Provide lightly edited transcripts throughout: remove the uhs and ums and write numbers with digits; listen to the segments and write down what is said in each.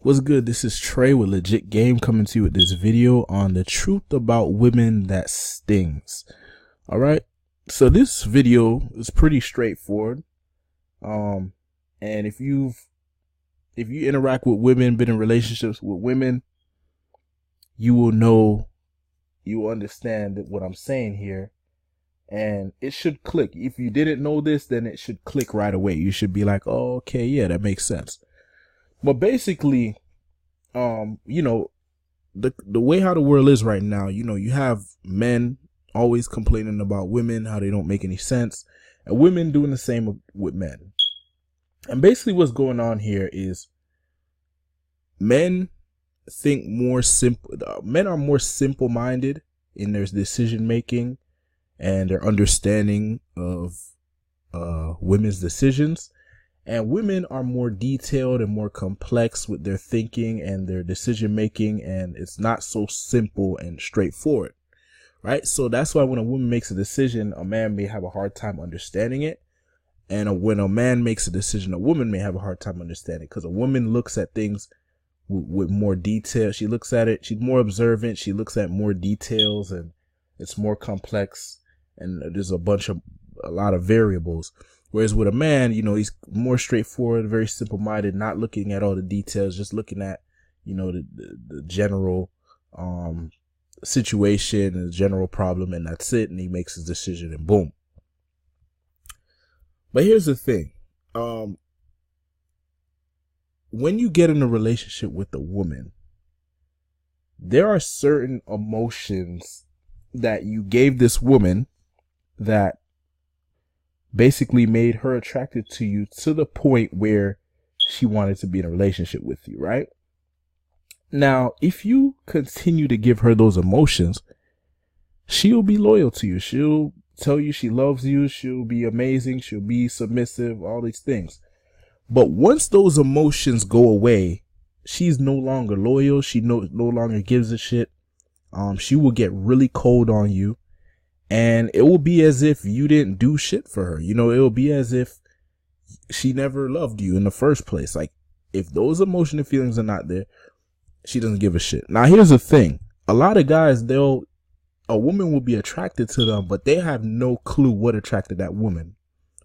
What's good? This is Trey with Legit Game coming to you with this video on the truth about women that stings. All right. So this video is pretty straightforward. And if you interact with women, been in relationships with women, you will understand what I'm saying here. And it should click. If you didn't know this, then it should click right away. You should be like, oh, okay, yeah, that makes sense. But basically, the way how the world is right now, you have men always complaining about women, how they don't make any sense, and women doing the same with men. And basically what's going on here is men are more simple-minded in their decision making and their understanding of women's decisions. And women are more detailed and more complex with their thinking and their decision making, and it's not so simple and straightforward, right? So that's why when a woman makes a decision, a man may have a hard time understanding it. And when a man makes a decision, a woman may have a hard time understanding, because a woman looks at things with more detail. She looks at it, she's more observant, she looks at more details, and it's more complex, and there's a lot of variables. Whereas with a man, he's more straightforward, very simple-minded, not looking at all the details, just looking at, the general situation and the general problem, and that's it. And he makes his decision, and boom. But here's the thing. When you get in a relationship with a woman, there are certain emotions that you gave this woman that basically made her attracted to you to the point where she wanted to be in a relationship with you, right? Now, if you continue to give her those emotions, she'll be loyal to you. She'll tell you she loves you. She'll be amazing. She'll be submissive, all these things. But once those emotions go away, she's no longer loyal. She no longer gives a shit. She will get really cold on you. And it will be as if you didn't do shit for her. It will be as if she never loved you in the first place. Like, if those emotional feelings are not there, she doesn't give a shit. Now, here's the thing. A lot of guys, a woman will be attracted to them, but they have no clue what attracted that woman.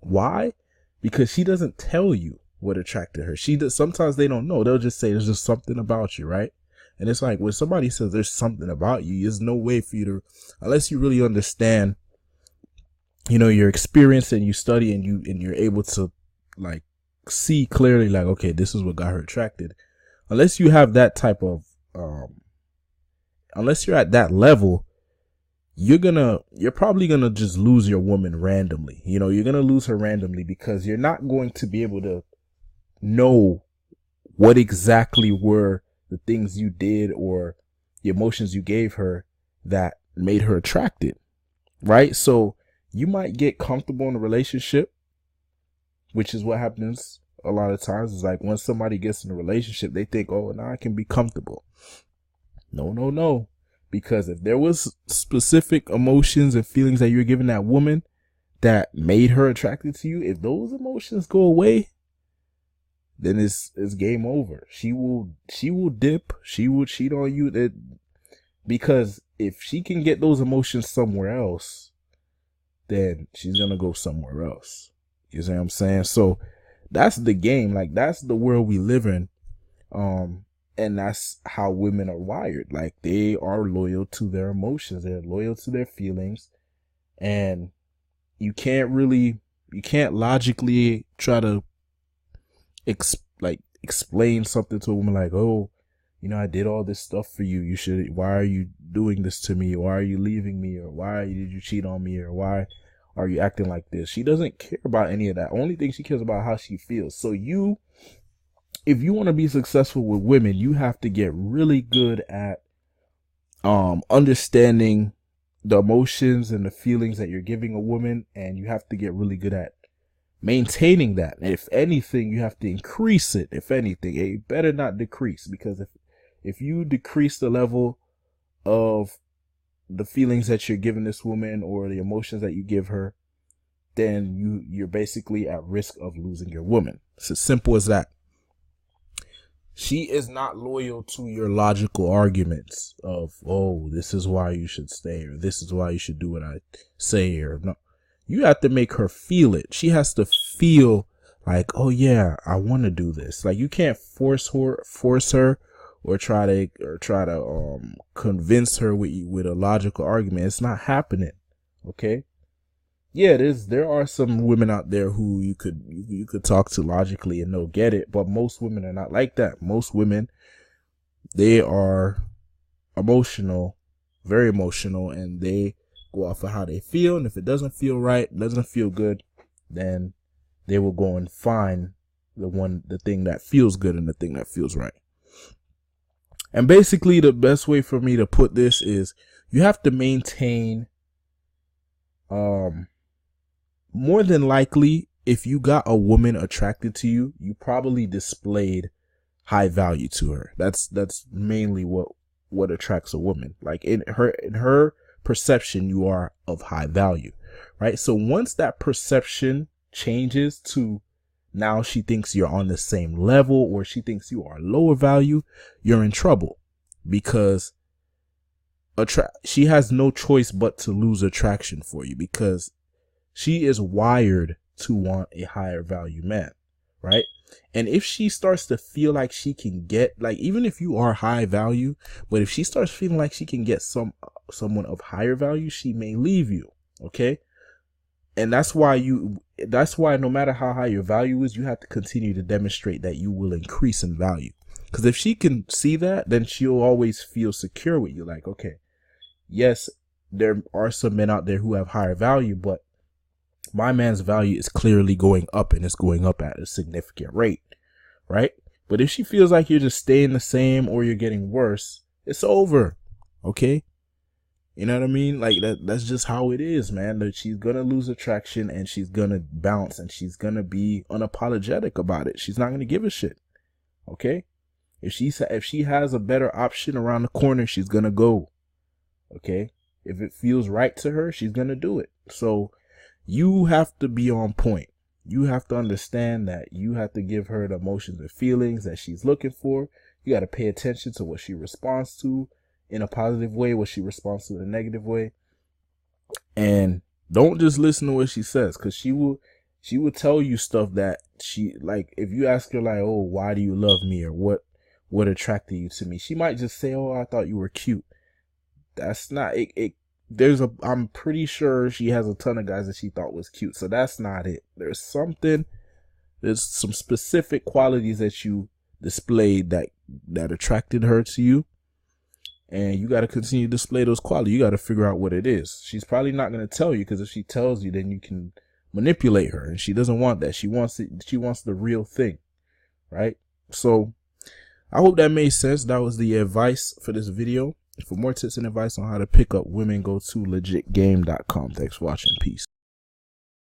Why? Because she doesn't tell you what attracted her. Sometimes they don't know. They'll just say there's just something about you, right? And it's like when somebody says there's something about you, there's no way for you to, unless you really understand, your experience and you study and you're able to like see clearly, like, okay, this is what got her attracted. Unless you have that type of, unless you're at that level, you're probably gonna just lose your woman randomly. You're gonna lose her randomly because you're not going to be able to know what exactly were the things you did or the emotions you gave her that made her attracted, right? So you might get comfortable in a relationship, which is what happens a lot of times. It's like when somebody gets in a relationship, they think, oh, now I can be comfortable. No. Because if there was specific emotions and feelings that you're giving that woman that made her attracted to you, if those emotions go away, then it's game over. She will dip. She will cheat on you. Because if she can get those emotions somewhere else, then she's gonna go somewhere else. You see what I'm saying? So that's the game. Like, that's the world we live in. And that's how women are wired. Like, they are loyal to their emotions. They're loyal to their feelings. And you can't logically try to explain something to a woman like, oh, I did all this stuff for you. Why are you doing this to me? Why are you leaving me? Or why did you cheat on me? Or why are you acting like this? She doesn't care about any of that. Only thing she cares about how she feels. So if you want to be successful with women, you have to get really good at understanding the emotions and the feelings that you're giving a woman, and you have to get really good at maintaining that. And if anything, you have to increase it. If anything, it better not decrease, because if you decrease the level of the feelings that you're giving this woman or the emotions that you give her, then you're basically at risk of losing your woman. It's as simple as that. She is not loyal to your logical arguments of, oh, this is why you should stay, or this is why you should do what I say, or no. You have to make her feel it. She has to feel like, oh yeah, I want to do this. Like, you can't force her or try to convince her with a logical argument. It's not happening. Okay? Yeah, there are some women out there who you could talk to logically and they'll get it, but most women are not like that. Most women, they are emotional, very emotional, and they go off of how they feel. And if it doesn't feel right, doesn't feel good, then they will go and find the thing that feels good and the thing that feels right. And basically, the best way for me to put this is you have to maintain, more than likely, if you got a woman attracted to you, you probably displayed high value to her. That's mainly what attracts a woman. Like, in her perception, you are of high value, right? So once that perception changes to now she thinks you're on the same level, or she thinks you are lower value, you're in trouble, because she has no choice but to lose attraction for you, because she is wired to want a higher value man, right? And if she starts to feel like she can get, like, even if you are high value, but if she starts feeling like she can get someone of higher value, she may leave you, okay? And that's why no matter how high your value is, you have to continue to demonstrate that you will increase in value. Because if she can see that, then she'll always feel secure with you. Like, okay, yes, there are some men out there who have higher value, but my man's value is clearly going up, and it's going up at a significant rate, right? But if she feels like you're just staying the same or you're getting worse, it's over, okay? You know what I mean? Like, that's just how it is, man. That she's gonna lose attraction, and she's gonna bounce, and she's gonna be unapologetic about it. She's not gonna give a shit, okay? If she has a better option around the corner, she's gonna go, okay? If it feels right to her, she's gonna do it. So you have to be on point. You have to understand that you have to give her the emotions and feelings that she's looking for. You got to pay attention to what she responds to in a positive way, what she responds to in a negative way. And don't just listen to what she says, because she will tell you stuff that she, like, if you ask her, like, oh, why do you love me, or what attracted you to me, she might just say, oh, I thought you were cute. That's not it. I'm pretty sure she has a ton of guys that she thought was cute. So that's not it. There's some specific qualities that you displayed that attracted her to you. And you got to continue to display those qualities. You got to figure out what it is. She's probably not going to tell you, because if she tells you, then you can manipulate her. And she doesn't want that. She wants it. She wants the real thing. Right? So I hope that made sense. That was the advice for this video. For more tips and advice on how to pick up women, go to legitgame.com. Thanks for watching. Peace.